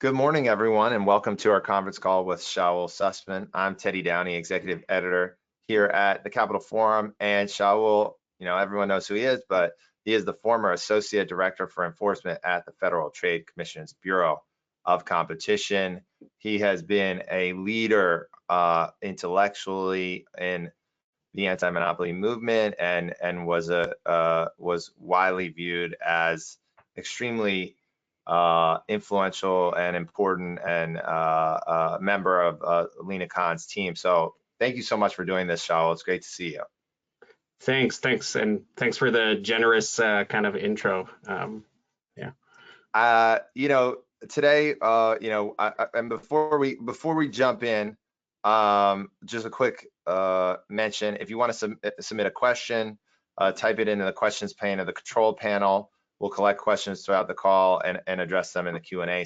Good morning, everyone, and welcome to our conference call with Shaoul Sussman. I'm Teddy Downey, executive editor here at the Capitol Forum, and Shaoul, everyone knows who he is, but he is the former associate director for enforcement at the Federal Trade Commission's Bureau of Competition. He has been a leader intellectually in the anti-monopoly movement and was widely viewed as extremely influential and important and a member of Lena Khan's team. So thank you so much for doing this, Shaoul. It's great to see you. Thanks, and thanks for the generous kind of intro. Today, and before we jump in, just a quick mention: if you want to submit a question, type it into the questions pane of the control panel. We'll collect questions throughout the call and address them in the Q&A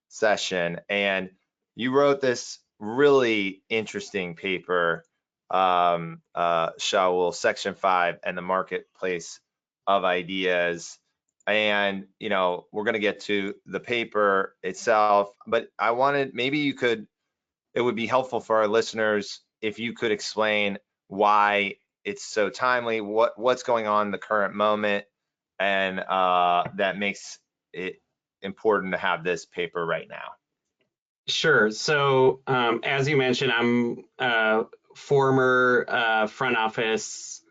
session. And you wrote this really interesting paper, Shaoul, Section 5 and the Marketplace of Ideas. And, we're going to get to the paper itself, but I wanted, it would be helpful for our listeners if you could explain why it's so timely, what's going on in the current moment, and that makes it important to have this paper right now. Sure. So as you mentioned, I'm a former front office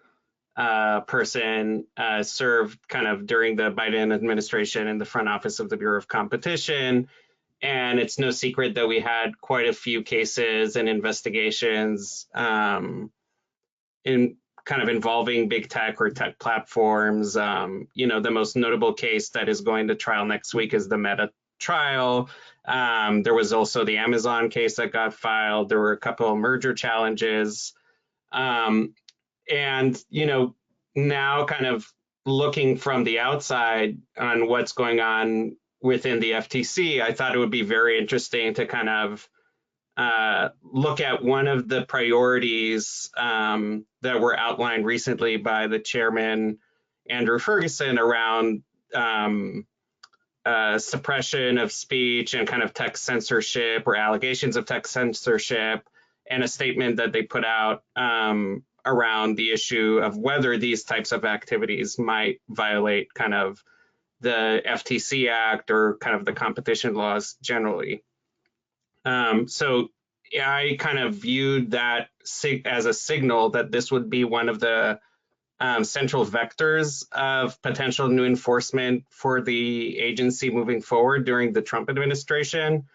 person, served kind of during the Biden administration in the front office of the Bureau of Competition. And it's no secret that we had quite a few cases and investigations in kind of involving big tech or tech platforms. The most notable case that is going to trial next week is the Meta trial. There was also the Amazon case that got filed. There were a couple of merger challenges. And, now kind of looking from the outside on what's going on within the FTC, I thought it would be very interesting to kind of look at one of the priorities that were outlined recently by the chairman, Andrew Ferguson, around suppression of speech and kind of tech censorship or allegations of tech censorship, and a statement that they put out around the issue of whether these types of activities might violate kind of the FTC Act or kind of the competition laws generally. So I kind of viewed that as a signal that this would be one of the central vectors of potential new enforcement for the agency moving forward during the Trump administration.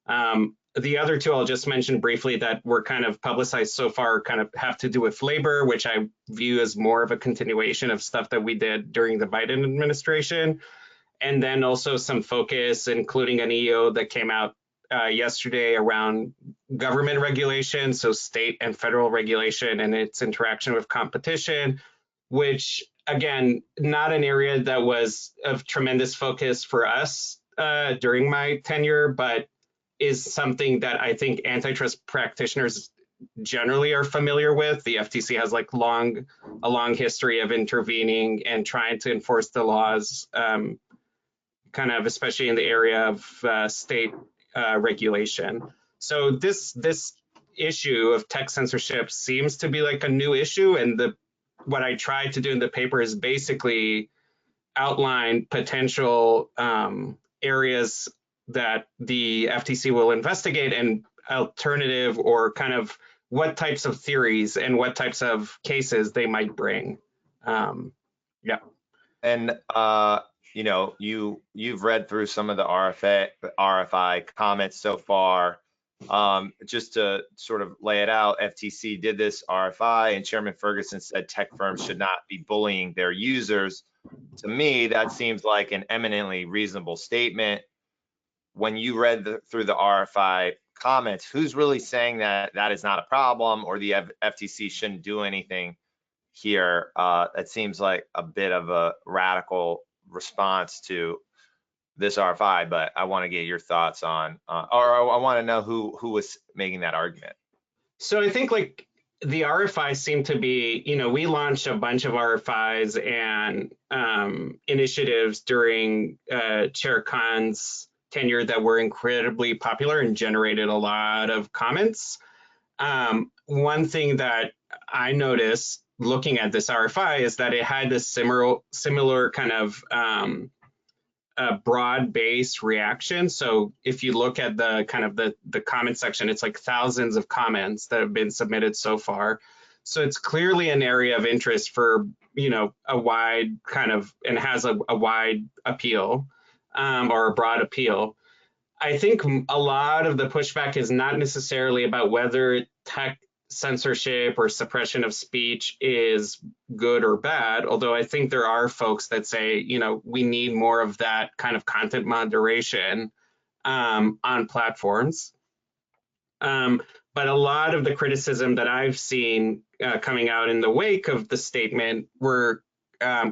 The other two I'll just mention briefly that were kind of publicized so far kind of have to do with labor, which I view as more of a continuation of stuff that we did during the Biden administration. And then also some focus, including an EO that came out yesterday around government regulation, so state and federal regulation and its interaction with competition, which, again, not an area that was of tremendous focus for us during my tenure, but is something that I think antitrust practitioners generally are familiar with. The FTC has like a long history of intervening and trying to enforce the laws, kind of especially in the area of state regulation. So this issue of tech censorship seems to be like a new issue, and what I tried to do in the paper is basically outline potential areas that the FTC will investigate and alternative or kind of what types of theories and what types of cases they might bring. Yeah. And you've read through some of the RFI comments so far. Just to sort of lay it out, FTC did this RFI and Chairman Ferguson said tech firms should not be bullying their users. To me, that seems like an eminently reasonable statement. When you read through the RFI comments, who's really saying that that is not a problem or the FTC shouldn't do anything here? That seems like a bit of a radical response to this RFI, but I want to get your thoughts on, or I want to know who was making that argument. So I think like the RFI seemed to be, we launched a bunch of RFIs and initiatives during Chair Khan's tenure that were incredibly popular and generated a lot of comments. One thing that I noticed looking at this RFI is that it had this similar kind of broad-based reaction. So if you look at the kind of the comment section, it's like thousands of comments that have been submitted so far. So it's clearly an area of interest for, you know, a wide kind of, and has a wide appeal, or a broad appeal. I think a lot of the pushback is not necessarily about whether tech censorship or suppression of speech is good or bad, although I think there are folks that say, you know, we need more of that kind of content moderation on platforms. But a lot of the criticism that I've seen coming out in the wake of the statement were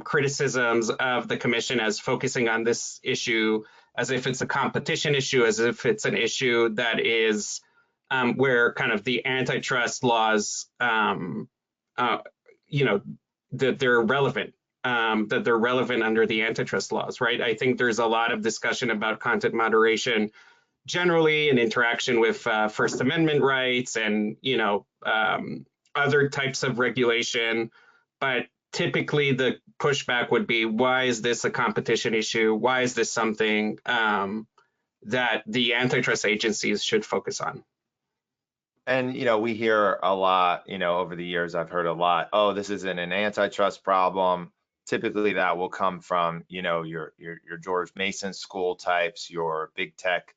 criticisms of the commission as focusing on this issue as if it's a competition issue, as if it's an issue that is where kind of the antitrust laws, you know, that they're relevant, under the antitrust laws, right? I think there's a lot of discussion about content moderation generally in interaction with First Amendment rights and, you know, other types of regulation. But typically the pushback would be, why is this a competition issue? Why is this something that the antitrust agencies should focus on? And, you know, we hear a lot, you know, over the years, I've heard a lot, oh, this isn't an antitrust problem. Typically that will come from, you know, your George Mason school types, your big tech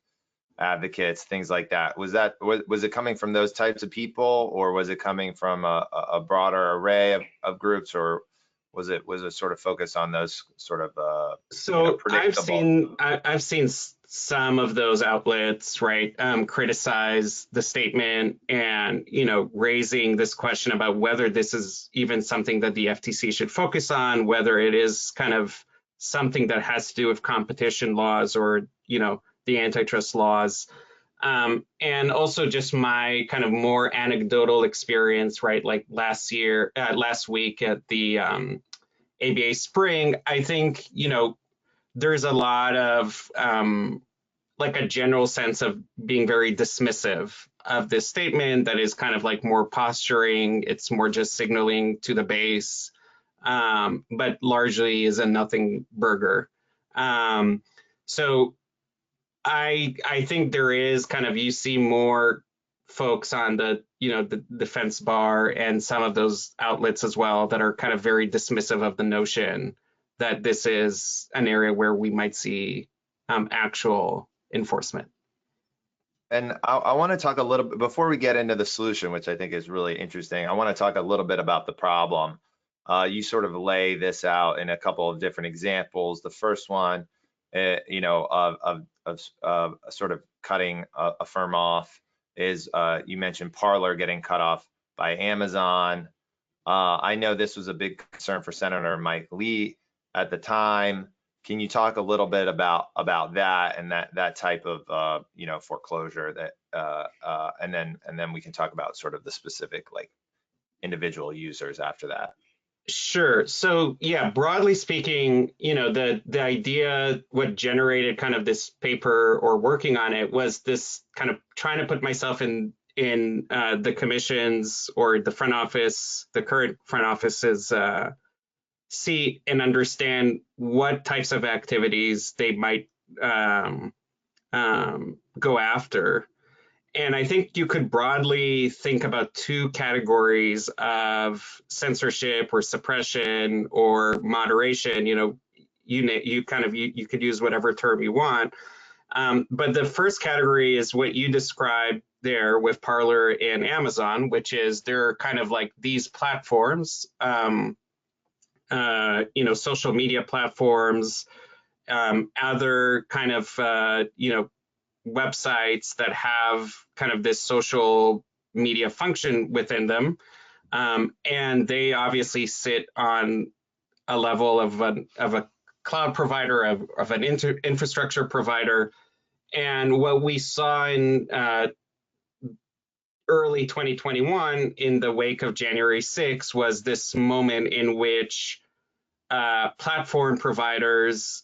advocates, things like that. Was it coming from those types of people, or was it coming from a broader array of groups, or was it sort of focused on those sort of So predictable? I've seen some of those outlets, right, criticize the statement and, you know, raising this question about whether this is even something that the FTC should focus on, whether it is kind of something that has to do with competition laws or, you know, the antitrust laws. And also just my kind of more anecdotal experience, right? Like last week at the ABA Spring, I think, you know, there's a lot of like a general sense of being very dismissive of this statement that is kind of like more posturing. It's more just signaling to the base, but largely is a nothing burger. So I think there is kind of, you see more folks on the, you know, the defense bar and some of those outlets as well that are kind of very dismissive of the notion that this is an area where we might see actual enforcement. And I want to talk a little bit before we get into the solution, which I think is really interesting. I want to talk a little bit about the problem. You sort of lay this out in a couple of different examples. The first one, you know, of sort of cutting a firm off is you mentioned Parler getting cut off by Amazon. I know this was a big concern for Senator Mike Lee at the time. Can you talk a little bit about that and that type of you know, foreclosure that and then we can talk about sort of the specific like individual users after that. Sure. So yeah, broadly speaking, you know, the idea, what generated kind of this paper or working on it was this kind of trying to put myself in the commission's or the front office, the current front office's seat, and understand what types of activities they might go after. And I think you could broadly think about two categories of censorship or suppression or moderation. You know, you kind of, you could use whatever term you want. But the first category is what you described there with Parler and Amazon, which is they're kind of like these platforms, you know, social media platforms, other kind of, you know, websites that have kind of this social media function within them. And they obviously sit on a level of a cloud provider, of an infrastructure provider. And what we saw in early 2021 in the wake of January 6 was this moment in which platform providers,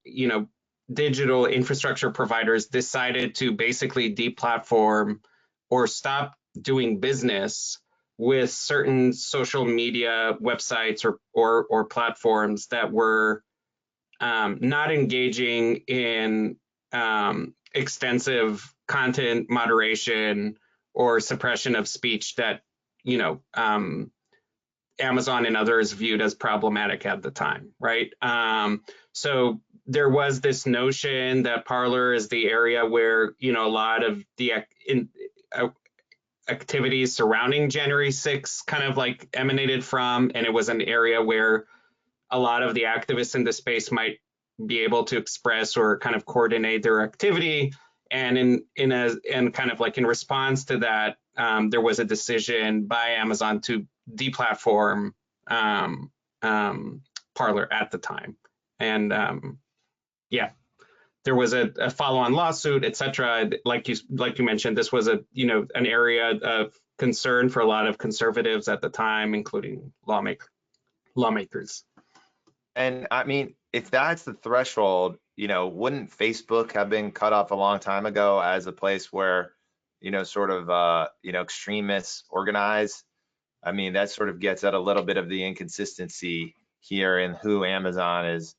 you know, digital infrastructure providers decided to basically deplatform or stop doing business with certain social media websites or platforms that were not engaging in extensive content moderation or suppression of speech that, you know, Amazon and others viewed as problematic at the time, right? So there was this notion that Parler is the area where, you know, a lot of the activities surrounding January 6th kind of like emanated from, and it was an area where a lot of the activists in the space might be able to express or kind of coordinate their activity. And in kind of like in response to that, there was a decision by Amazon to deplatform Parler at the time. And yeah, there was a follow-on lawsuit, et cetera. Like you mentioned, this was an area of concern for a lot of conservatives at the time, including lawmakers. And I mean, if that's the threshold, wouldn't Facebook have been cut off a long time ago as a place where, sort of, extremists organize? I mean, that sort of gets at a little bit of the inconsistency here in who Amazon is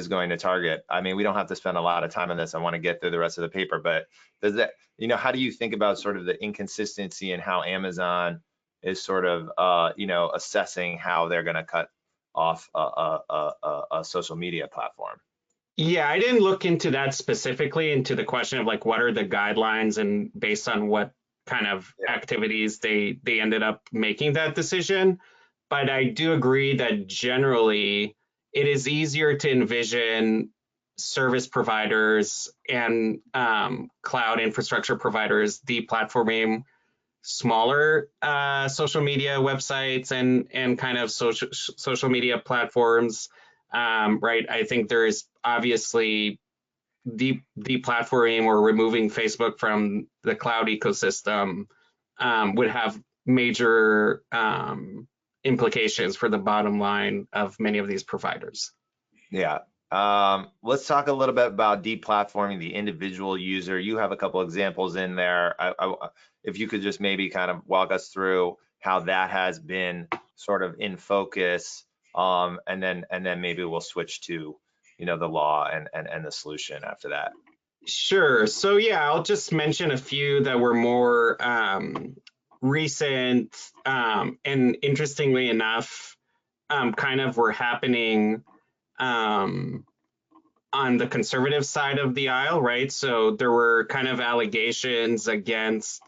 going to target. I mean, we don't have to spend a lot of time on this. I want to get through the rest of the paper, but does that, how do you think about sort of the inconsistency in how Amazon is sort of, assessing how they're going to cut off a social media platform? Yeah, I didn't look into that specifically, into the question of like what are the guidelines and based on what kind of activities they ended up making that decision. But I do agree that generally it is easier to envision service providers and cloud infrastructure providers deplatforming smaller social media websites and kind of social media platforms, right? I think there is obviously deplatforming or removing Facebook from the cloud ecosystem would have major implications for the bottom line of many of these providers. Yeah. Let's talk a little bit about deplatforming the individual user. You have a couple examples in there. If you could just maybe kind of walk us through how that has been sort of in focus, and then maybe we'll switch to the law and the solution after that. Sure. So yeah, I'll just mention a few that were more recent, and interestingly enough, kind of were happening on the conservative side of the aisle, right? So there were kind of allegations against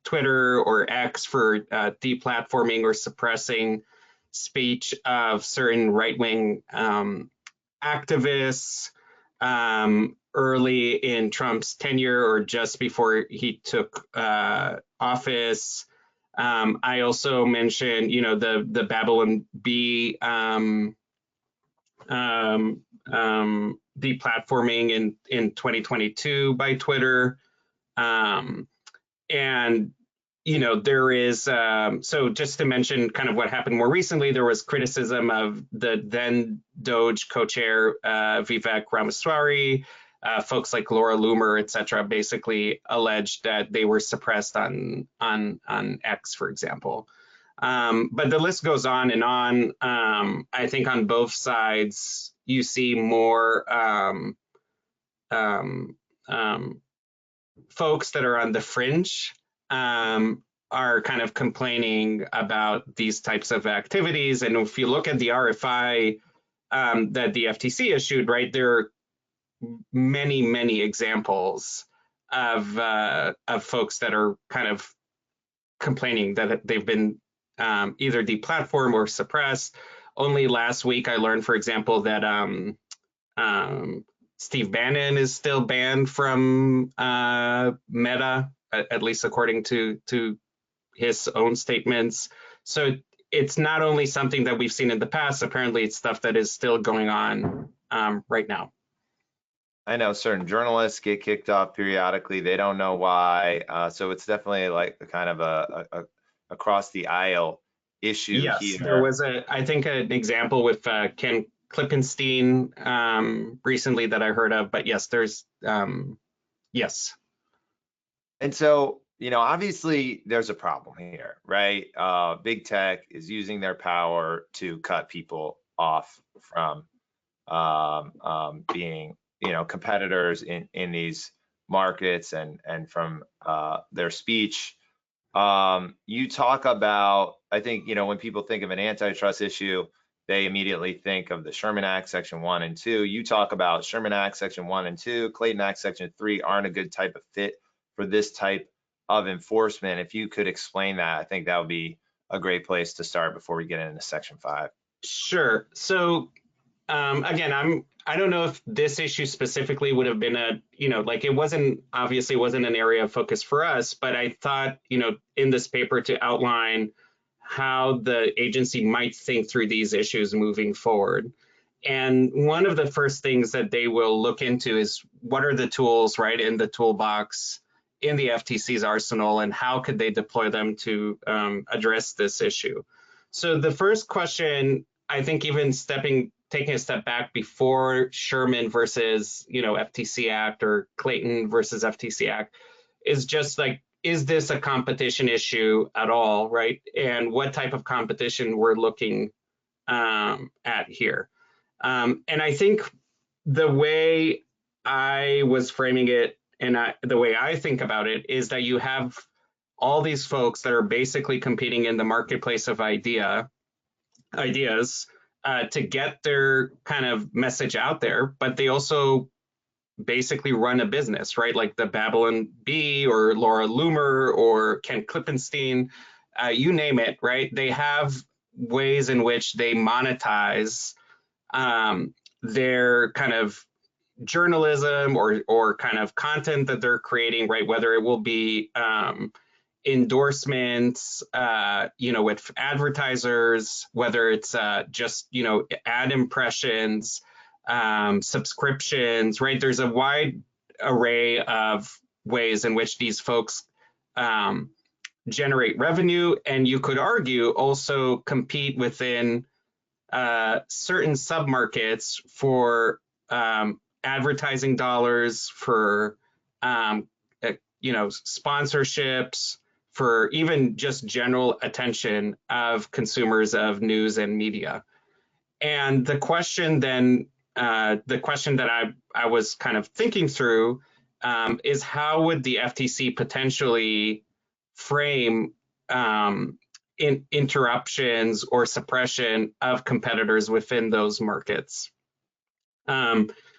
Twitter or X for deplatforming or suppressing speech of certain right-wing activists early in Trump's tenure or just before he took office. I also mentioned, the Babylon Bee deplatforming in 2022 by Twitter. And, there is, so just to mention kind of what happened more recently, there was criticism of the then Doge co-chair, Vivek Ramaswamy. Folks like Laura Loomer, et cetera, basically alleged that they were suppressed on X, for example. But the list goes on and on. I think on both sides, you see more folks that are on the fringe are kind of complaining about these types of activities. And if you look at the RFI that the FTC issued, right, there are many examples of folks that are kind of complaining that they've been either deplatformed or suppressed. Only last week I learned, for example, that Steve Bannon is still banned from Meta, at least according to his own statements. So it's not only something that we've seen in the past, apparently it's stuff that is still going on right now. I know certain journalists get kicked off periodically. They don't know why. So it's definitely like kind of a across the aisle issue yes, here. There was I think an example with Ken Klippenstein recently that I heard of, but yes, there's yes. And so, obviously there's a problem here, right? Big tech is using their power to cut people off from being, competitors in these markets and from their speech. You talk about, I think, when people think of an antitrust issue, they immediately think of the Sherman Act Section 1 and 2. You talk about Sherman Act Section 1 and 2, Clayton Act Section 3 aren't a good type of fit for this type of enforcement. If you could explain that, I think that would be a great place to start before we get into Section 5. Sure. So again, I don't know if this issue specifically would have been like it wasn't an area of focus for us, but I thought, in this paper to outline how the agency might think through these issues moving forward. And one of the first things that they will look into is what are the tools, right, in the toolbox in the FTC's arsenal, and how could they deploy them to address this issue? So the first question, I think, even taking a step back before Sherman versus, FTC Act or Clayton versus FTC Act, is just like, is this a competition issue at all, right? And what type of competition we're looking at here. And I think the way I was framing it and the way I think about it is that you have all these folks that are basically competing in the marketplace of ideas to get their kind of message out there, but they also basically run a business, right? Like the Babylon Bee or Laura Loomer or Ken Klippenstein, you name it, right? They have ways in which they monetize their kind of journalism or kind of content that they're creating, right? Whether it will be endorsements, with advertisers, whether it's just, ad impressions, subscriptions, right? There's a wide array of ways in which these folks generate revenue, and you could argue also compete within certain submarkets for advertising dollars, for sponsorships, for even just general attention of consumers of news and media. And the question then, the question that I was kind of thinking through is how would the FTC potentially frame interruptions or suppression of competitors within those markets?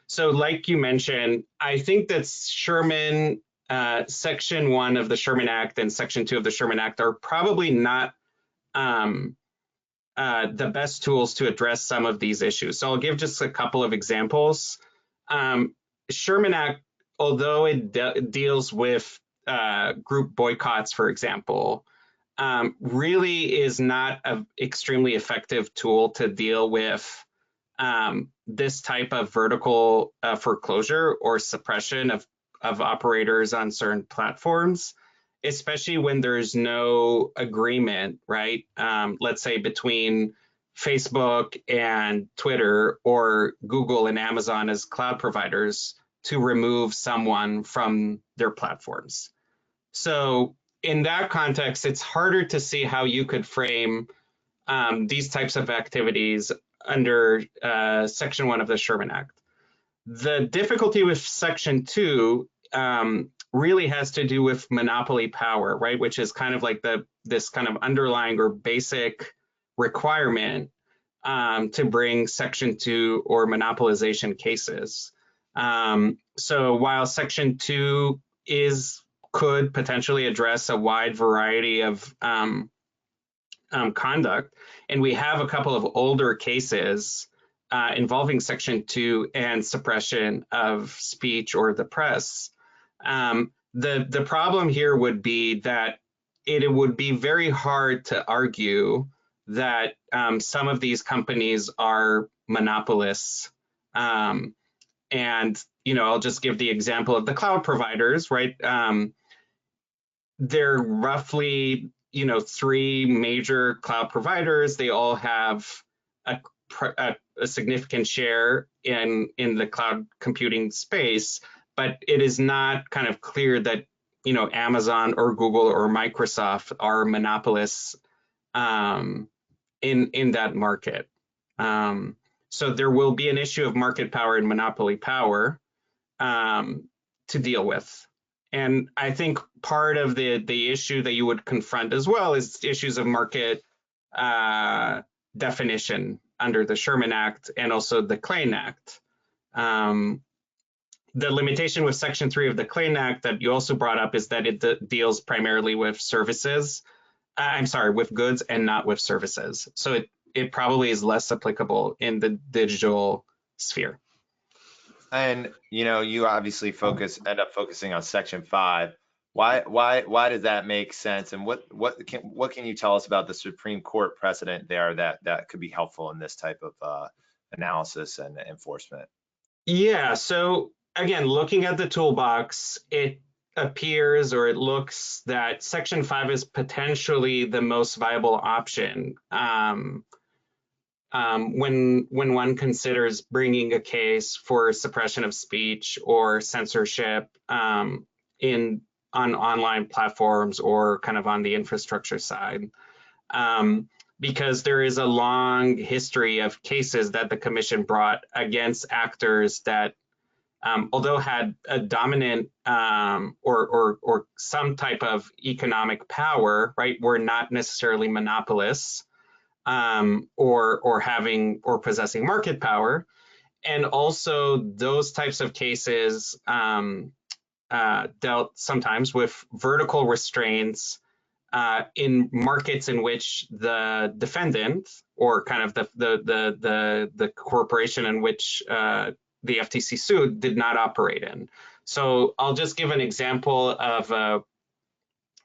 So like you mentioned, I think that Sherman, Section 1 of the Sherman Act and Section 2 of the Sherman Act are probably not the best tools to address some of these issues. So I'll give just a couple of examples. Sherman Act, although it deals with group boycotts, for example, really is not an extremely effective tool to deal with this type of vertical foreclosure or suppression of operators on certain platforms, especially when there's no agreement, right? Let's say between Facebook and Twitter or Google and Amazon as cloud providers to remove someone from their platforms. So in that context, it's harder to see how you could frame these types of activities under Section 1 of the Sherman Act. The difficulty with Section 2 really has to do with monopoly power, right? Which is kind of like this kind of underlying or basic requirement to bring Section 2 or monopolization cases. So while Section 2 could potentially address a wide variety of conduct, and we have a couple of older cases involving Section 2 and suppression of speech or the press. The problem here would be that it would be very hard to argue that some of these companies are monopolists. And, I'll just give the example of the cloud providers, right? They're roughly, 3 major cloud providers. They all have a significant share in the cloud computing space, but it is not kind of clear that Amazon or Google or Microsoft are monopolists in that market. So there will be an issue of market power and monopoly power to deal with. And I think part of the issue that you would confront as well is issues of market definition under the Sherman Act and also the Clayton Act. The limitation with Section 3 of the Clayton Act that you also brought up is that it deals primarily with services. With goods and not with services. So it probably is less applicable in the digital sphere. And you obviously end up focusing on Section 5. Why does that make sense? And what can you tell us about the Supreme Court precedent there that could be helpful in this type of analysis and enforcement? Yeah. So again, looking at the toolbox, it appears or it looks that Section 5 is potentially the most viable option when one considers bringing a case for suppression of speech or censorship on online platforms or kind of on the infrastructure side. Because there is a long history of cases that the commission brought against actors that although had a dominant or some type of economic power, right, were not necessarily monopolists or having or possessing market power. And also those types of cases dealt sometimes with vertical restraints in markets in which the defendant or kind of the corporation in which the FTC sued did not operate in. So I'll just give an example of a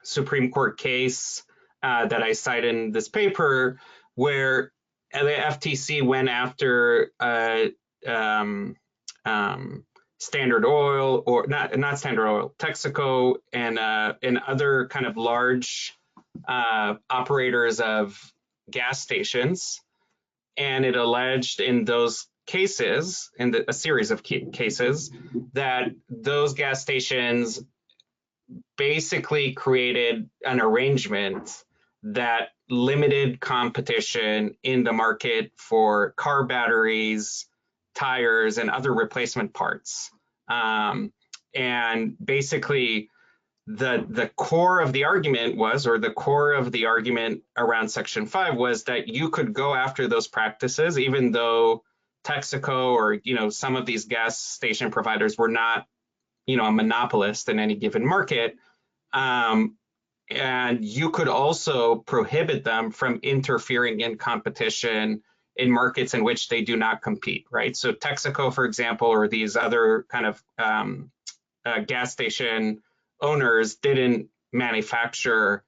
Supreme Court case that I cite in this paper where the FTC went after Standard Oil, or not Standard Oil, Texaco, and other kind of large operators of gas stations. And it alleged in those cases, in a series of cases, that those gas stations basically created an arrangement that limited competition in the market for car batteries, tires, and other replacement parts. And basically, the core of the argument was, or the core of the argument around Section 5 was that you could go after those practices, even though Texaco or some of these gas station providers were not a monopolist in any given market. And you could also prohibit them from interfering in competition in markets in which they do not compete, right? So Texaco, for example, or these other kind of gas station owners didn't manufacture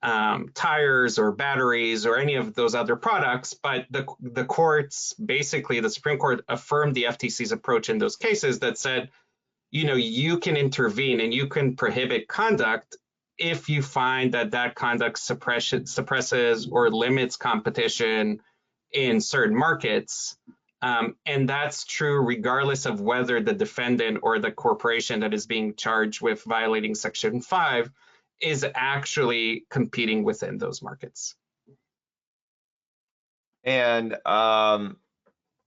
tires or batteries or any of those other products, but the courts, basically the Supreme Court affirmed the FTC's approach in those cases that said, you can intervene and you can prohibit conduct if you find that conduct suppresses or limits competition in certain markets. And that's true regardless of whether the defendant or the corporation that is being charged with violating Section 5 is actually competing within those markets. And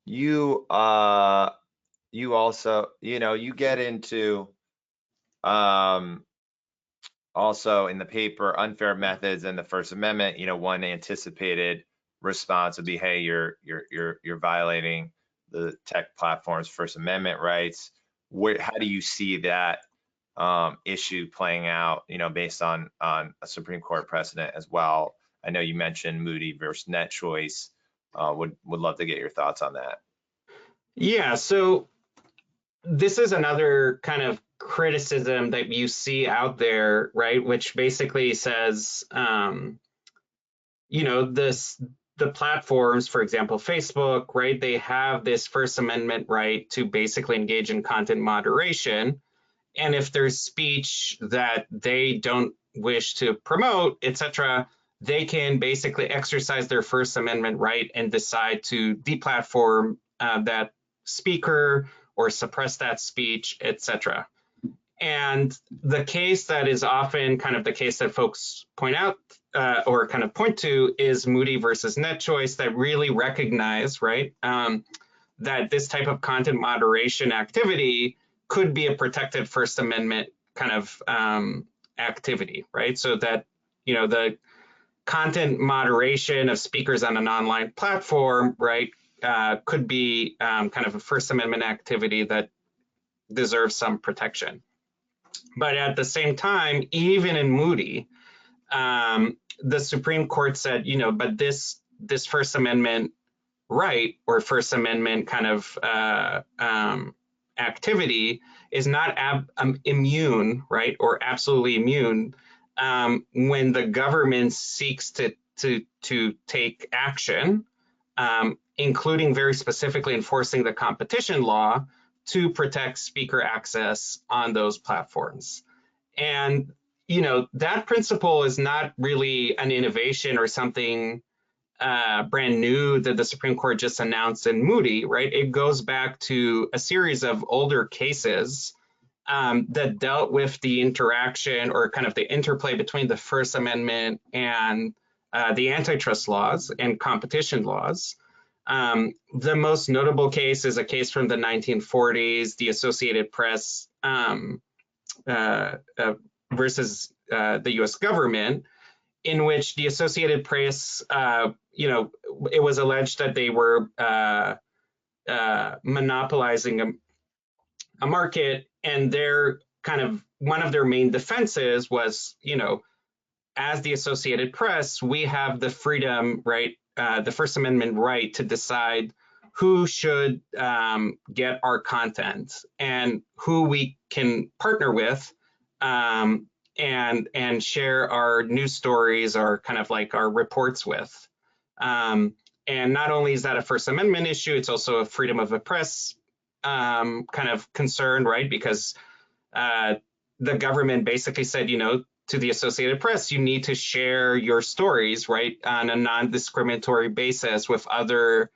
you also, you get into also in the paper, unfair methods and the First Amendment. One anticipated response would be, hey, you're violating the tech platform's First Amendment rights. How do you see that issue playing out, based on a Supreme Court precedent as well? I know you mentioned Moody versus NetChoice. Would love to get your thoughts on that. Yeah, so this is another kind of criticism that you see out there, right? Which basically says, the platforms, for example, Facebook, right? They have this First Amendment right to basically engage in content moderation. And if there's speech that they don't wish to promote, etc., they can basically exercise their First Amendment right and decide to deplatform that speaker or suppress that speech, etc. And the case that is often kind of the case that folks point out or kind of point to is Moody versus NetChoice, that really recognize, right, that this type of content moderation activity could be a protected First Amendment kind of activity, right? So that, the content moderation of speakers on an online platform, right, could be kind of a First Amendment activity that deserves some protection. But at the same time, even in Moody, the Supreme Court said, but this First Amendment right or First Amendment kind of activity is not immune, right, or absolutely immune when the government seeks to take action, including very specifically enforcing the competition law to protect speaker access on those platforms. And, that principle is not really an innovation or something brand new that the Supreme Court just announced in Moody, right? It goes back to a series of older cases that dealt with the interaction or kind of the interplay between the First Amendment and the antitrust laws and competition laws. The most notable case is a case from the 1940s, the Associated Press versus the US government, in which the Associated Press, it was alleged that they were monopolizing a market, and their kind of one of their main defenses was, as the Associated Press, we have the freedom, right, the First Amendment right to decide who should get our content and who we can partner with and share our news stories or kind of like our reports with. And not only is that a First Amendment issue, it's also a freedom of the press kind of concern, right? Because the government basically said, to the Associated Press, you need to share your stories, right, on a non-discriminatory basis with other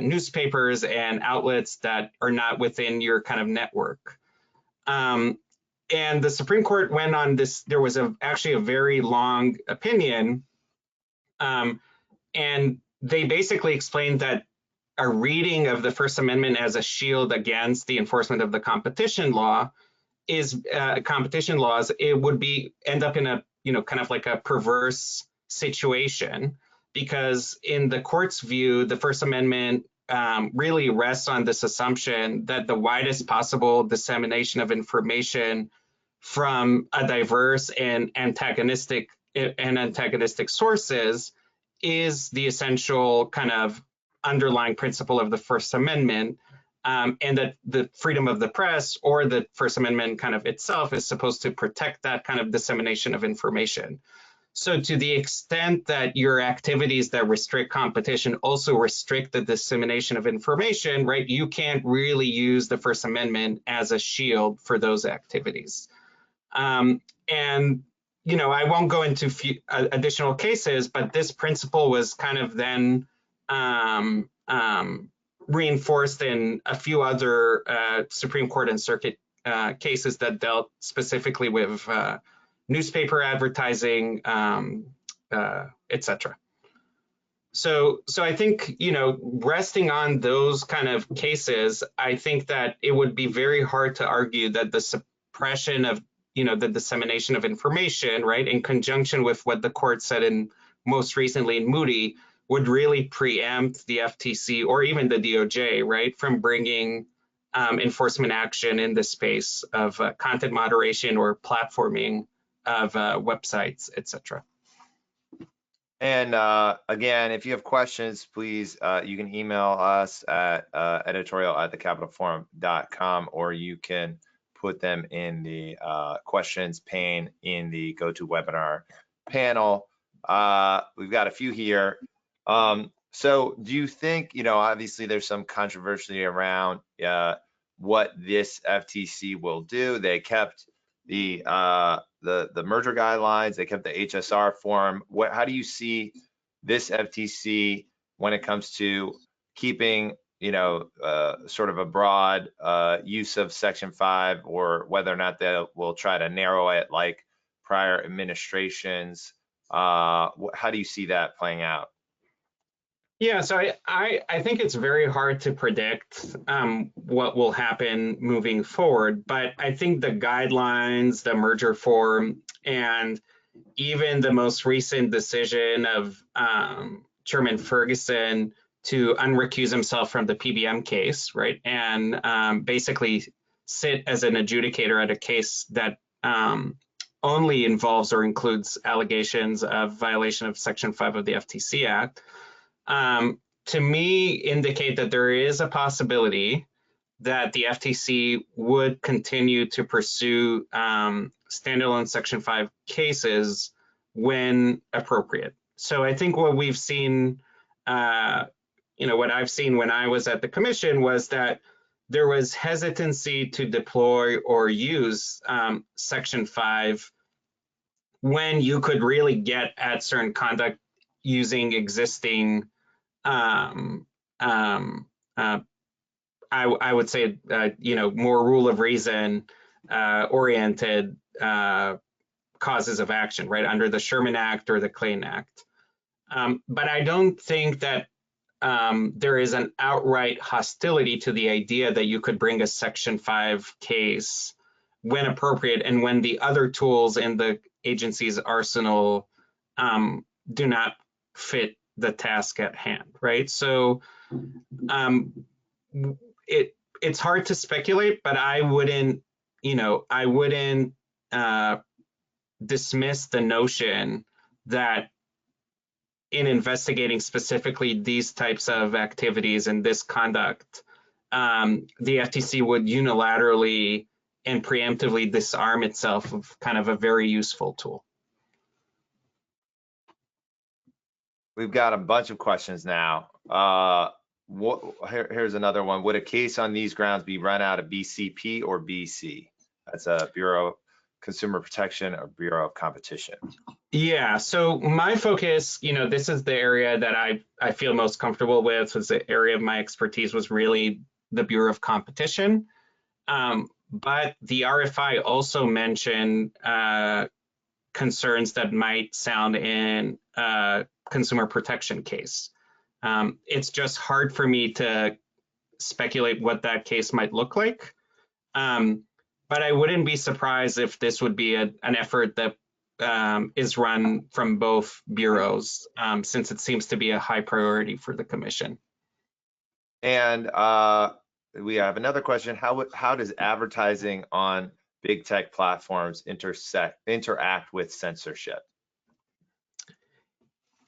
newspapers and outlets that are not within your kind of network. And the Supreme Court went on this, there was actually a very long opinion, and they basically explained that a reading of the First Amendment as a shield against the enforcement of the competition law is competition laws, it would end up in a, kind of like a perverse situation, because in the court's view, the First Amendment really rests on this assumption that the widest possible dissemination of information from a diverse and antagonistic sources is the essential kind of underlying principle of the First Amendment, and that the freedom of the press or the First Amendment kind of itself is supposed to protect that kind of dissemination of information. So to the extent that your activities that restrict competition also restrict the dissemination of information, right, you can't really use the First Amendment as a shield for those activities. And, I won't go into additional cases, but this principle was kind of then reinforced in a few other Supreme Court and circuit cases that dealt specifically with newspaper advertising, etc. So I think, resting on those kind of cases, I think that it would be very hard to argue that the suppression of, the dissemination of information, right, in conjunction with what the court said in most recently in Moody, would really preempt the FTC or even the DOJ, right, from bringing enforcement action in the space of content moderation or platforming of websites, etc. And again, if you have questions, please, you can email us at editorial@thecapitalforum.com, or you can put them in the questions pane in the GoToWebinar panel. We've got a few here. So do you think, obviously there's some controversy around what this FTC will do. They kept the merger guidelines. They kept the HSR form. How do you see this FTC when it comes to keeping, sort of a broad use of Section 5, or whether or not they will try to narrow it like prior administrations? How do you see that playing out? Yeah, so I think it's very hard to predict what will happen moving forward, but I think the guidelines, the merger form, and even the most recent decision of Chairman Ferguson to unrecuse himself from the PBM case, right, and basically sit as an adjudicator at a case that only involves or includes allegations of violation of Section 5 of the FTC Act, to me indicate that there is a possibility that the FTC would continue to pursue standalone Section 5 cases when appropriate. So I think what we've seen, what I've seen when I was at the commission was that there was hesitancy to deploy or use Section 5 when you could really get at certain conduct using existing I would say, more rule of reason oriented causes of action, right, under the Sherman Act or the Clayton Act. But I don't think that there is an outright hostility to the idea that you could bring a Section 5 case when appropriate and when the other tools in the agency's arsenal do not fit the task at hand, right? So it's hard to speculate, but I wouldn't dismiss the notion that in investigating specifically these types of activities and this conduct, the FTC would unilaterally and preemptively disarm itself of kind of a very useful tool. We've got a bunch of questions now. Here's another one. Would a case on these grounds be run out of BCP or BC? That's a Bureau of Consumer Protection or Bureau of Competition. Yeah, so my focus, this is the area that I feel most comfortable with. Was the area of my expertise was really the Bureau of Competition. But the RFI also mentioned concerns that might sound in consumer protection case. It's just hard for me to speculate what that case might look like. But I wouldn't be surprised if this would be an effort that is run from both bureaus, since it seems to be a high priority for the commission. And we have another question. How does advertising on big tech platforms interact with censorship?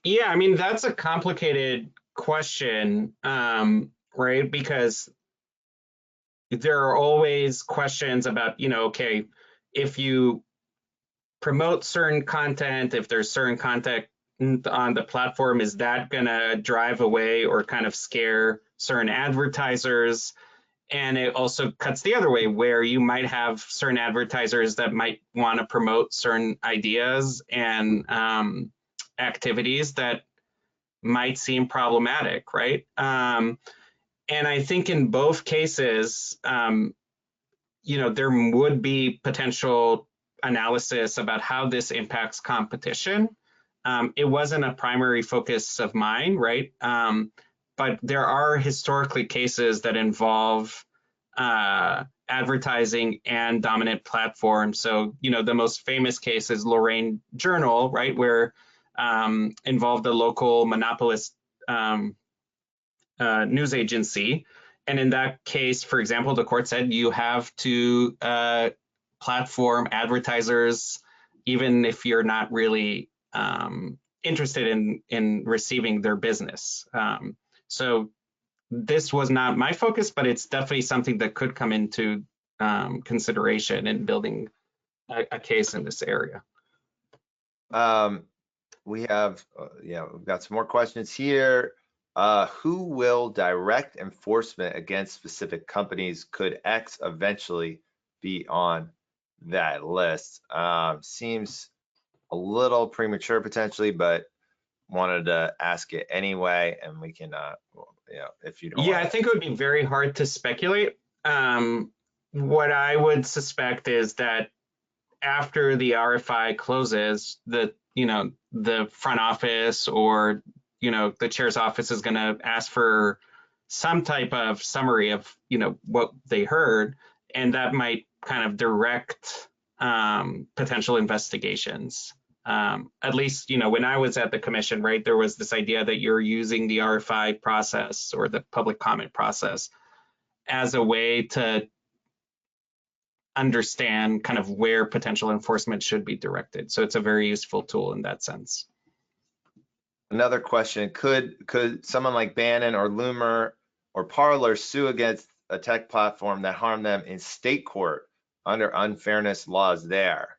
Yeah, I mean, that's a complicated question, right? Because there are always questions about, okay, if you promote certain content, if there's certain content on the platform, is that gonna drive away or kind of scare certain advertisers? And it also cuts the other way, where you might have certain advertisers that might want to promote certain ideas and activities that might seem problematic, right? And I think in both cases, there would be potential analysis about how this impacts competition. It wasn't a primary focus of mine, right? But there are historically cases that involve advertising and dominant platforms. So, the most famous case is Lorraine Journal, right, where involved a local monopolist news agency. And in that case, for example, the court said you have to platform advertisers, even if you're not really interested in receiving their business. So this was not my focus, but it's definitely something that could come into consideration in building a case in this area. We have, we've got some more questions here. Who will direct enforcement against specific companies? Could X eventually be on that list. Seems a little premature potentially, but wanted to ask it anyway, and we can, if you don't Yeah, want I to. think it would be very hard to speculate. What I would suspect is that after the RFI closes, the front office or the chair's office is going to ask for some type of summary of what they heard, and that might kind of direct potential investigations. At least when I was at the commission, right, there was this idea that you're using the RFI process or the public comment process as a way to understand kind of where potential enforcement should be directed. So it's a very useful tool in that sense. Another question, could someone like Bannon or Loomer or Parler sue against a tech platform that harmed them in state court under unfairness laws there?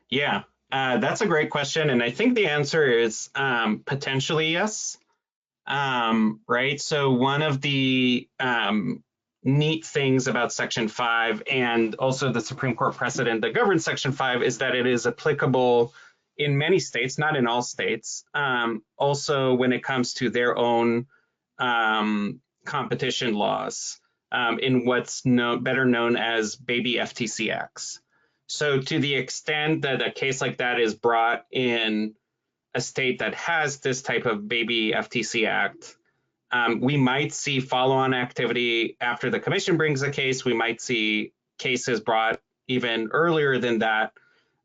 Yeah, that's a great question. And I think the answer is potentially yes. Right. So one of the neat things about Section 5 and also the Supreme Court precedent that governs Section 5 is that it is applicable in many states, not in all states. Also, when it comes to their own competition laws in what's better known as baby FTC Acts. So to the extent that a case like that is brought in a state that has this type of baby FTC Act, we might see follow-on activity after the commission brings a case. We might see cases brought even earlier than that,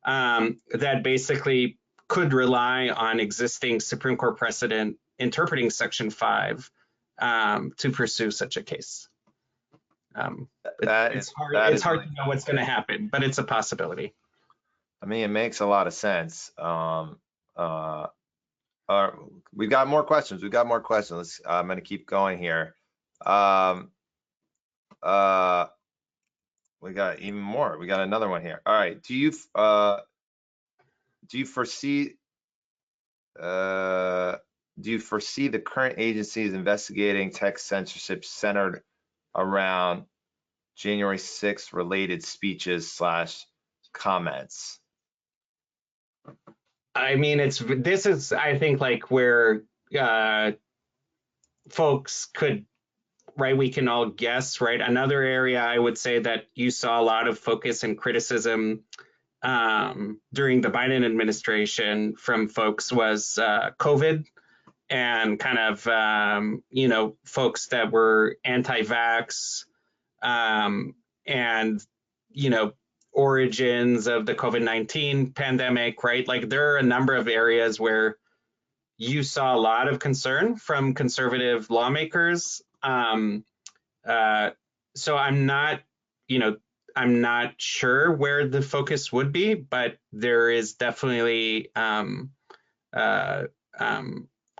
that basically could rely on existing Supreme Court precedent interpreting Section 5 to pursue such a case. It's hard to know what's going to happen, but it's a possibility. I mean, it makes a lot of sense. We've got more questions. I'm going to keep going here. We got even more. We got another one here. All right. Do you foresee the current agencies investigating tech censorship centered around January 6th related speeches / comments? I mean, this is, I think, like where folks could, right, we can all guess, right? Another area I would say that you saw a lot of focus and criticism during the Biden administration from folks was COVID and kind of, folks that were anti-vax and, origins of the COVID-19 pandemic, right? Like there are a number of areas where you saw a lot of concern from conservative lawmakers. So I'm not sure where the focus would be, but there is definitely kind of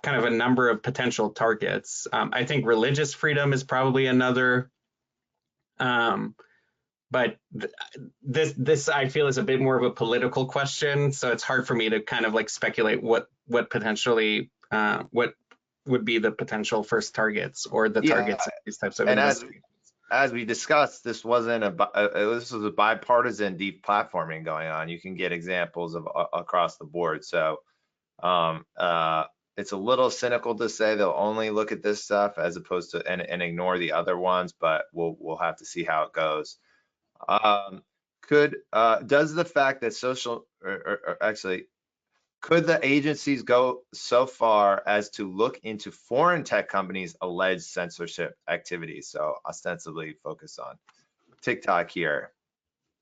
a number of potential targets. I think religious freedom is probably another. But this I feel is a bit more of a political question, so it's hard for me to kind of like speculate what potentially what would be the potential first targets or the targets of these types of investigations. As we discussed, this wasn't this was a bipartisan deplatforming going on. You can get examples of across the board. So it's a little cynical to say they'll only look at this stuff as opposed to and ignore the other ones, but we'll have to see how it goes. Does the fact that could the agencies go so far as to look into foreign tech companies' alleged censorship activities? So ostensibly focus on TikTok here.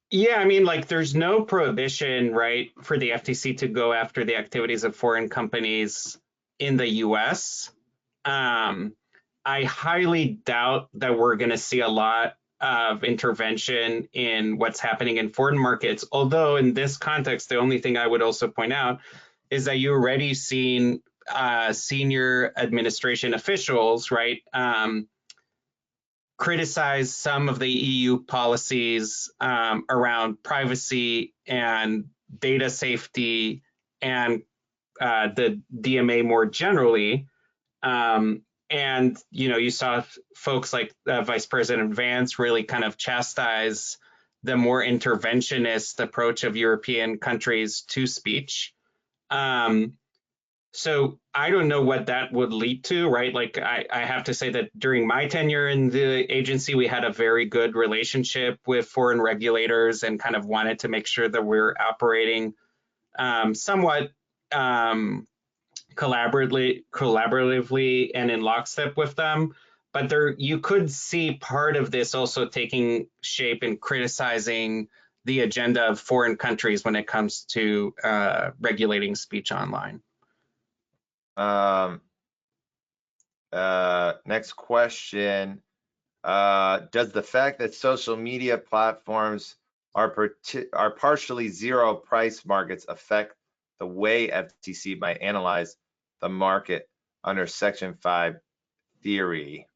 Yeah, I mean, like there's no prohibition, right, for the FTC to go after the activities of foreign companies in the US. I highly doubt that we're going to see a lot of intervention in what's happening in foreign markets. Although in this context, the only thing I would also point out is that you already seen senior administration officials, right, criticize some of the EU policies around privacy and data safety and the DMA more generally. And, you saw folks like Vice President Vance really kind of chastise the more interventionist approach of European countries to speech. So I don't know what that would lead to, right? Like I have to say that during my tenure in the agency, we had a very good relationship with foreign regulators and kind of wanted to make sure that we're operating somewhat collaboratively and in lockstep with them. But you could see part of this also taking shape in criticizing the agenda of foreign countries when it comes to regulating speech online. Next question. Does the fact that social media platforms are partially zero price markets affect the way FTC might analyze the market under Section 5 theory?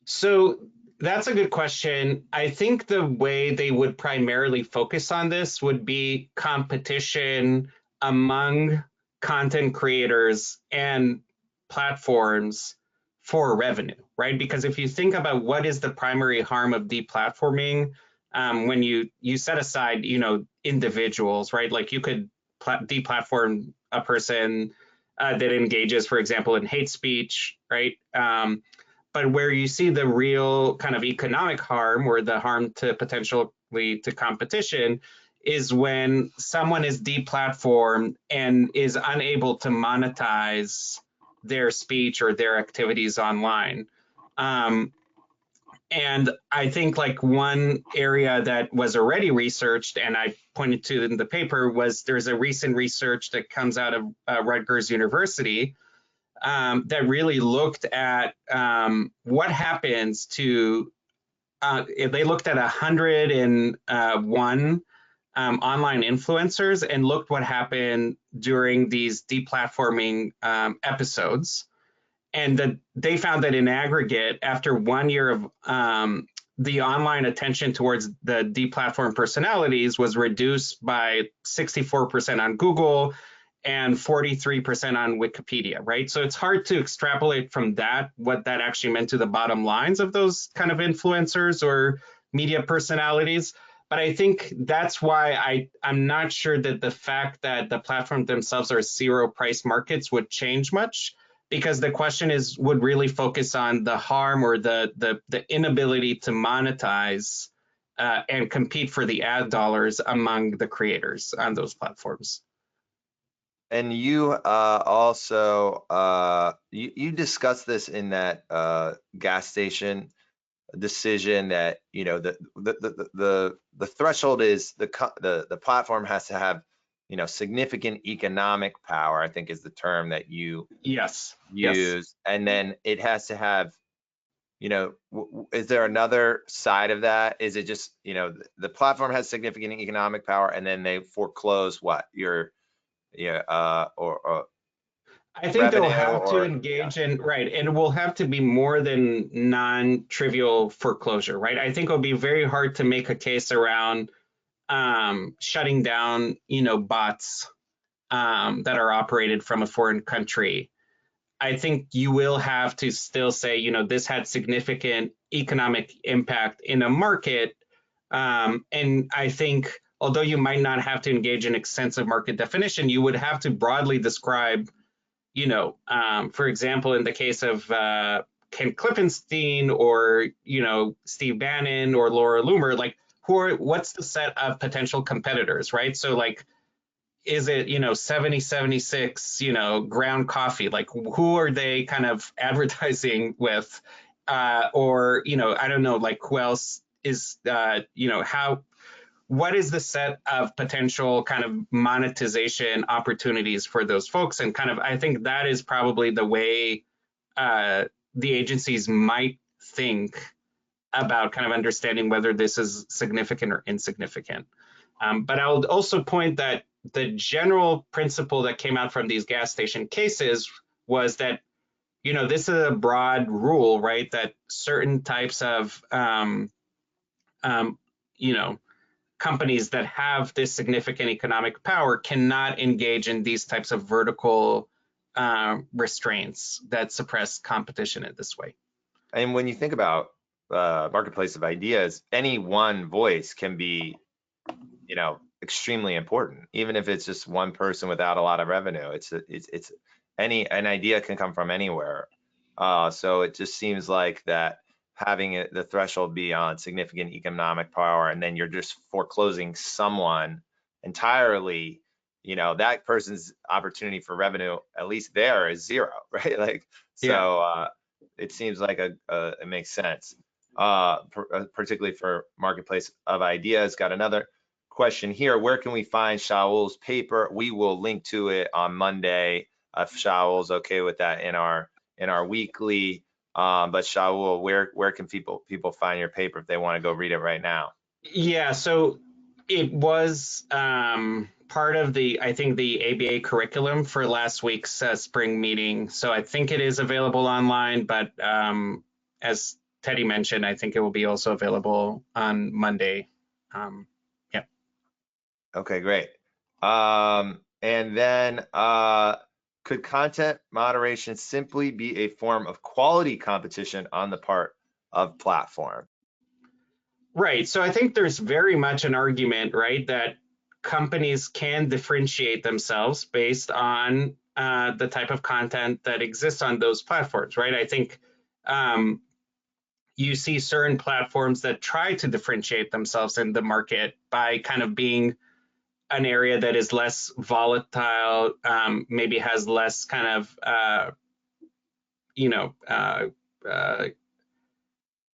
So that's a good question. I think the way they would primarily focus on this would be competition among content creators and platforms for revenue, right? Because if you think about what is the primary harm of deplatforming, when you set aside, individuals, right? Like you could deplatform a person that engages, for example, in hate speech, right? But where you see the real kind of economic harm or the harm to potentially to competition is when someone is deplatformed and is unable to monetize their speech or their activities online. And I think like one area that was already researched, and I pointed to in the paper, was there's a recent research that comes out of Rutgers University that really looked at what happens to, they looked at 101 online influencers and looked what happened during these deplatforming episodes. And they found that in aggregate, after 1 year of the online attention towards the deplatformed personalities was reduced by 64% on Google and 43% on Wikipedia, right? So it's hard to extrapolate from that what that actually meant to the bottom lines of those kind of influencers or media personalities. But I think that's why I'm not sure that the fact that the platforms themselves are zero price markets would change much, because the question would really focus on the harm or the inability to monetize and compete for the ad dollars among the creators on those platforms. And you also you discussed this in that gas station decision that the threshold is the platform has to have significant economic power, I think is the term that you use. Yes. And then it has to have, is there another side of that? Is it just the platform has significant economic power and then they foreclose what or I think they'll have to engage in, right, and it will have to be more than non-trivial foreclosure, right? I think it'll be very hard to make a case around shutting down, bots that are operated from a foreign country. I think you will have to still say, this had significant economic impact in a market. And I think although you might not have to engage in extensive market definition, you would have to broadly describe, for example, in the case of Ken Klippenstein or, Steve Bannon or Laura Loomer, like what's the set of potential competitors, right? So like, is it 7076 ground coffee, like who are they kind of advertising with, or I don't know, like who else is what is the set of potential kind of monetization opportunities for those folks? And kind of I think that is probably the way the agencies might think about kind of understanding whether this is significant or insignificant. But I'll also point that the general principle that came out from these gas station cases was that, this is a broad rule, right? That certain types of, companies that have this significant economic power cannot engage in these types of vertical restraints that suppress competition in this way. And when you think about marketplace of ideas, any one voice can be, extremely important, even if it's just one person without a lot of revenue. It's an idea can come from anywhere. So it just seems like that having the threshold be on significant economic power, and then you're just foreclosing someone entirely, that person's opportunity for revenue, at least there, is zero, right? Like, so it seems like it makes sense, particularly for marketplace of ideas. Got another question here. Where can we find Shaoul's paper? We will link to it on Monday, if Shaoul's okay with that, in our weekly. But Shaoul, where can people find your paper if they want to go read it right now? Yeah, so it was part of I think the ABA curriculum for last week's spring meeting. So I think it is available online, but as Teddy mentioned, I think it will be also available on Monday. Yeah. Okay, great. And then could content moderation simply be a form of quality competition on the part of platform? Right. So I think there's very much an argument, right, that companies can differentiate themselves based on the type of content that exists on those platforms, right? I think you see certain platforms that try to differentiate themselves in the market by kind of being an area that is less volatile, maybe has less kind of,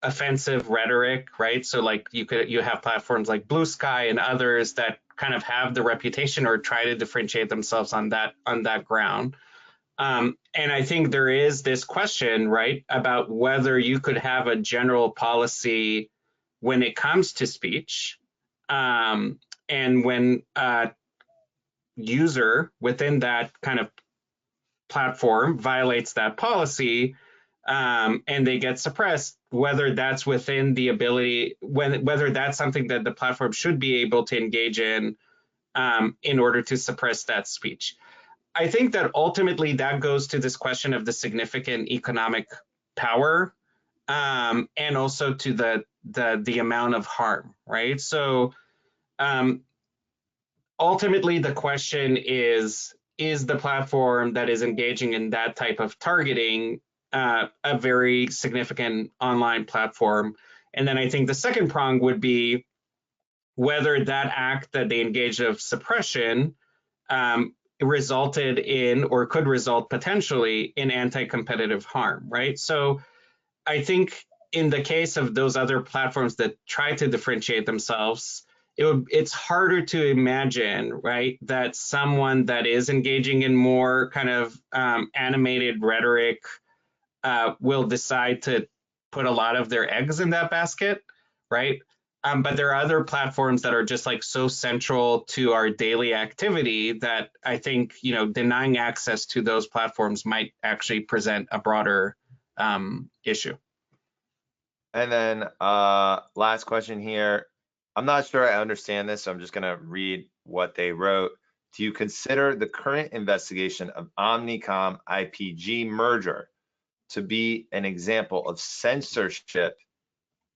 offensive rhetoric, right? So like you have platforms like Blue Sky and others that kind of have the reputation or try to differentiate themselves on that ground. And I think there is this question, right, about whether you could have a general policy when it comes to speech, and when a user within that kind of platform violates that policy, and they get suppressed, whether that's within the ability, whether that's something that the platform should be able to engage in order to suppress that speech. I think that ultimately that goes to this question of the significant economic power, and also to the amount of harm, right? So ultimately the question is the platform that is engaging in that type of targeting a very significant online platform? And then I think the second prong would be whether that act that they engaged of suppression resulted in, or could result potentially in, anti-competitive harm, right? So I think in the case of those other platforms that try to differentiate themselves, it's harder to imagine, right, that someone that is engaging in more kind of animated rhetoric will decide to put a lot of their eggs in that basket, right? But there are other platforms that are just like so central to our daily activity that I think, denying access to those platforms might actually present a broader issue. And then last question here. I'm not sure I understand this, so I'm just going to read what they wrote. Do you consider the current investigation of Omnicom IPG merger to be an example of censorship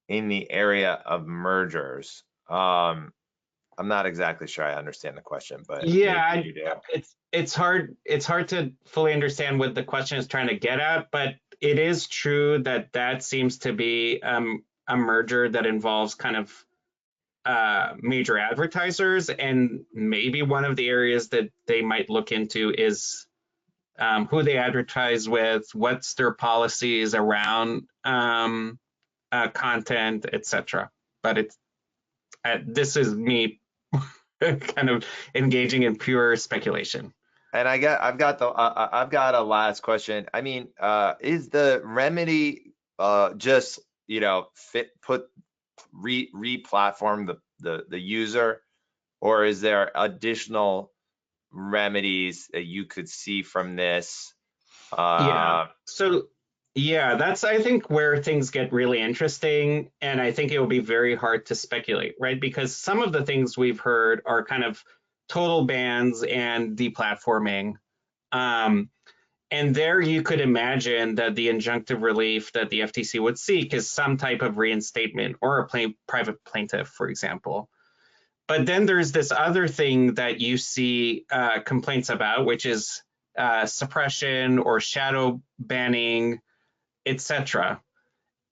in the area of mergers? I'm not exactly sure I understand the question, but yeah, maybe you do. It's hard to fully understand what the question is trying to get at, but it is true that seems to be a merger that involves kind of major advertisers, and maybe one of the areas that they might look into is who they advertise with, what's their policies around content, etc. But this is me kind of engaging in pure speculation. And I've got a last question. I mean, is the remedy just re-platform the user, or is there additional remedies that you could see from this? That's, I think, where things get really interesting, and I think it will be very hard to speculate, right? Because some of the things we've heard are kind of total bans and deplatforming. And there you could imagine that the injunctive relief that the FTC would seek is some type of reinstatement or a private plaintiff, for example. But then there's this other thing that you see complaints about, which is suppression or shadow banning, etc.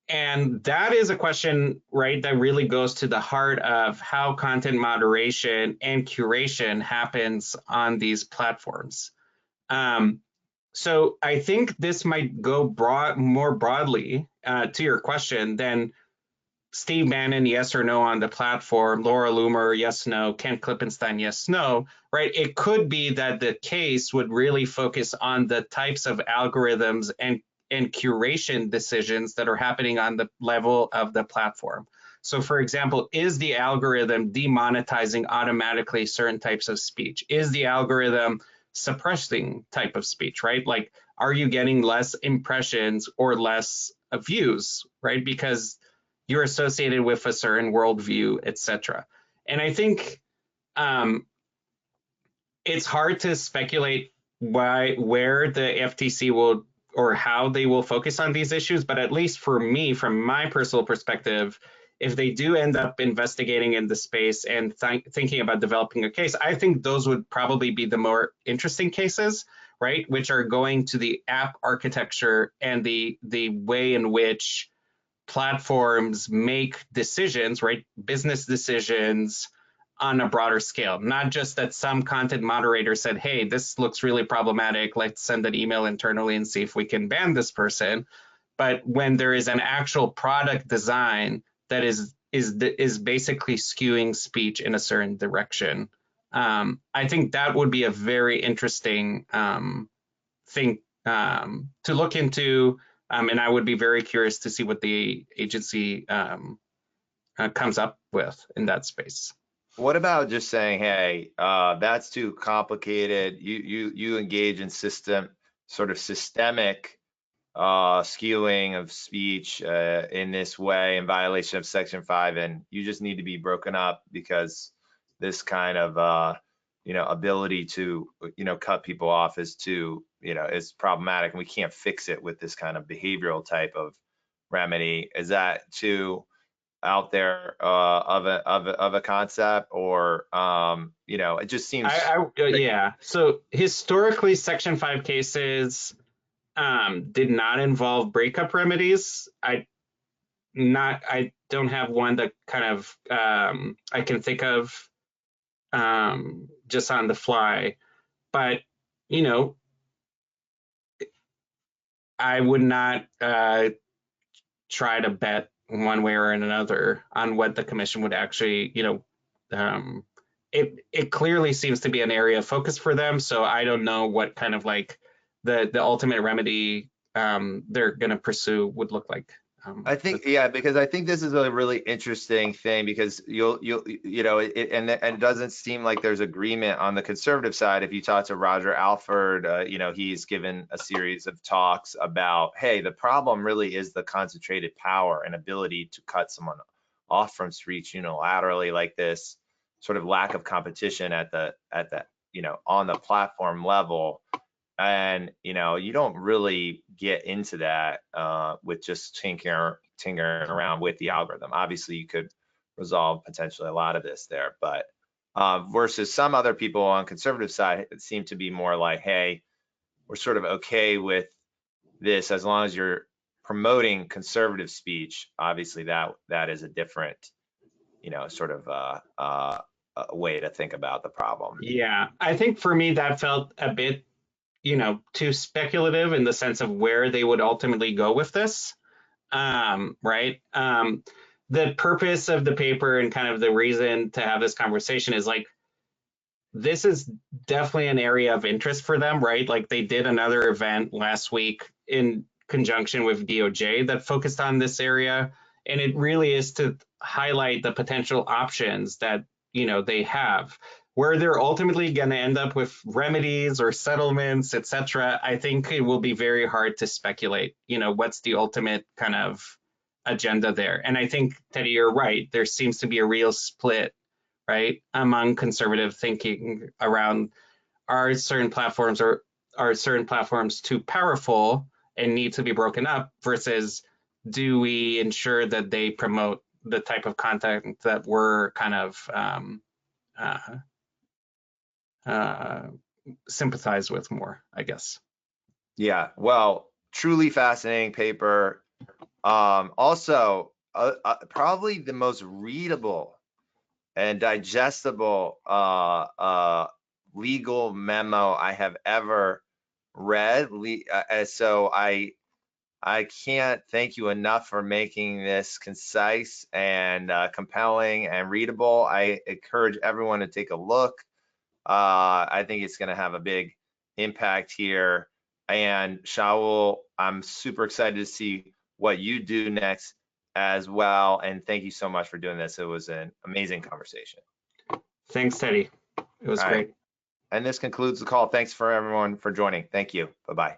And that is a question, right, that really goes to the heart of how content moderation and curation happens on these platforms. So I think this might go more broadly to your question than Steve Bannon, yes or no on the platform, Laura Loomer, yes, no, Ken Klippenstein, yes, no, right? It could be that the case would really focus on the types of algorithms and curation decisions that are happening on the level of the platform. So for example, is the algorithm demonetizing automatically certain types of speech? Is the algorithm suppressing type of speech, right? Like, are you getting less impressions or less views, right? Because you're associated with a certain worldview, etc. And I think it's hard to speculate where the FTC will or how they will focus on these issues, but at least for me, from my personal perspective, if they do end up investigating in the space and thinking about developing a case, I think those would probably be the more interesting cases, right? Which are going to the app architecture and the way in which platforms make decisions, right? Business decisions on a broader scale, not just that some content moderator said, hey, this looks really problematic. Let's send an email internally and see if we can ban this person. But when there is an actual product design that is basically skewing speech in a certain direction, I think that would be a very interesting thing to look into. And I would be very curious to see what the agency comes up with in that space. What about just saying, hey, that's too complicated. You engage in sort of systemic skewing of speech in this way in violation of Section 5, and you just need to be broken up because this kind of ability to cut people off is is problematic, and we can't fix it with this kind of behavioral type of remedy. Is that too out there of a concept, or it just seems yeah. So historically, Section 5 cases did not involve breakup remedies. I don't have one that kind of I can think of just on the fly, but I would not try to bet one way or another on what the commission would actually, it clearly seems to be an area of focus for them. So I don't know what kind of like the ultimate remedy they're going to pursue would look like. I think, yeah, because I think this is a really interesting thing, because it doesn't seem like there's agreement on the conservative side. If you talk to Roger Alford, he's given a series of talks about, hey, the problem really is the concentrated power and ability to cut someone off from speech unilaterally, like this sort of lack of competition at the on the platform level. And you don't really get into that with just tinkering around with the algorithm. Obviously, you could resolve potentially a lot of this there, but versus some other people on conservative side, it seemed to be more like, hey, we're sort of okay with this as long as you're promoting conservative speech. Obviously, that is a different sort of a way to think about the problem. Yeah, I think for me that felt a bit too speculative in the sense of where they would ultimately go with this, right? The purpose of the paper and kind of the reason to have this conversation is like, this is definitely an area of interest for them, right? Like they did another event last week in conjunction with DOJ that focused on this area. And it really is to highlight the potential options that, they have. Where they're ultimately going to end up with remedies or settlements, etc., I think it will be very hard to speculate, what's the ultimate kind of agenda there. And I think, Teddy, you're right. There seems to be a real split, right, among conservative thinking around, are certain platforms or are certain platforms too powerful and need to be broken up, versus do we ensure that they promote the type of content that we're kind of sympathize with more, I guess. Yeah, well, truly fascinating paper. Also, probably the most readable and digestible legal memo I have ever read. So I can't thank you enough for making this concise and compelling and readable. I encourage everyone to take a look. I think it's going to have a big impact here. And Shaoul, I'm super excited to see what you do next as well. And thank you so much for doing this. It was an amazing conversation. Thanks, Teddy. It was All great. right. And this concludes the call. Thanks for everyone for joining. Thank you. Bye-bye.